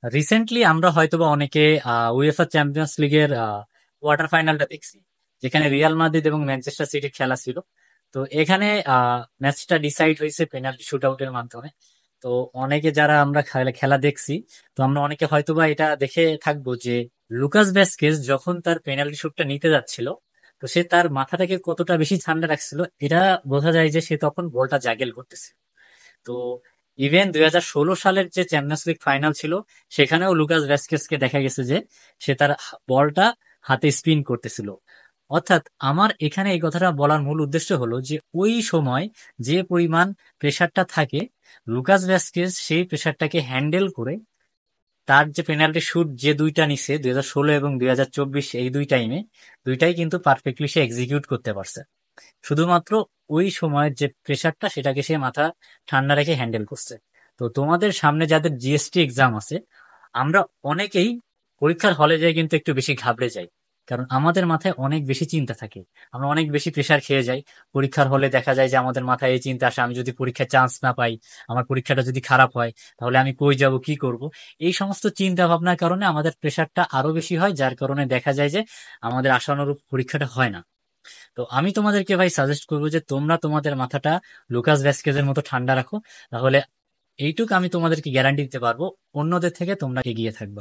Recently আমরা হয়তোবা অনেকে উয়েফা চ্যাম্পিয়ন্স লিগের কোয়ার্টার ফাইনালটা দেখছি, যেখানে রিয়াল মাদ্রিদ এবং ম্যানচেস্টার সিটির খেলা ছিল। তো এখানে ম্যাচটা ডিসাইড হয়েছে পেনাল্টি শুট আউটের মাধ্যমে। তো অনেকে যারা আমরা খেলা দেখছি, তো আমরা অনেকে হয়তোবা এটা দেখে থাকবো যে লুকাস ভ্যাসকেজ যখন তার পেনাল্টি শুটটা নিতে যাচ্ছিল, তো সে তার মাথাটাকে কতটা বেশি ঠান্ডা রাখছিল, এটা বোঝা যায় যে সে তখন বলটা জাগেল করতেছে। তো ইভেন 2016 সালের যে চ্যাম্পিয়ন্স লিগ ফাইনাল ছিল, সেখানেও লুকাস ভ্যাসকেজকে দেখা গেছে যে সে তার বলটা হাতে স্পিন করতেছিল। অর্থাৎ আমার এখানে এই কথাটা বলার মূল উদ্দেশ্য হলো যে ওই সময় যে পরিমাণ প্রেসারটা থাকে, লুকাস ভ্যাসকেজ সেই প্রেসারটাকে হ্যান্ডেল করে তার যে পেনাল্টি শুট যে দুইটা নিছে 2016 এবং 2024, এই দুই টাইমে দুইটাই কিন্তু পারফেক্টলি সে এক্সিকিউট করতে পারছে। শুধুমাত্র ওই সময়ের যে প্রেসারটা, সেটাকে সে মাথা ঠান্ডা রেখে হ্যান্ডেল করছে। তো তোমাদের সামনে যাদের জিএসটি এক্সাম আছে, আমরা অনেকেই পরীক্ষার হলে যাই কিন্তু একটু বেশি ঘাবড়ে যাই, কারণ আমাদের মাথায় অনেক বেশি চিন্তা থাকে। আমরা অনেক বেশি প্রেসার খেয়ে যাই। পরীক্ষার হলে দেখা যায় যে আমাদের মাথায় এই চিন্তা আসে, আমি যদি পরীক্ষায় চান্স না পাই, আমার পরীক্ষাটা যদি খারাপ হয়, তাহলে আমি কই যাব, কি করব। এই সমস্ত চিন্তা ভাবনার কারণে আমাদের প্রেসারটা আরো বেশি হয়, যার কারণে দেখা যায় যে আমাদের আশানুরূপ পরীক্ষাটা হয় না। তো আমি তোমাদেরকে ভাই সাজেস্ট করবো যে তোমরা তোমাদের মাথাটা লুকাস ভ্যাসকেজের মতো ঠান্ডা রাখো। তাহলে এইটুকু আমি তোমাদেরকে গ্যারান্টি দিতে পারবো, অন্যদের থেকে তোমরা এগিয়ে থাকবা।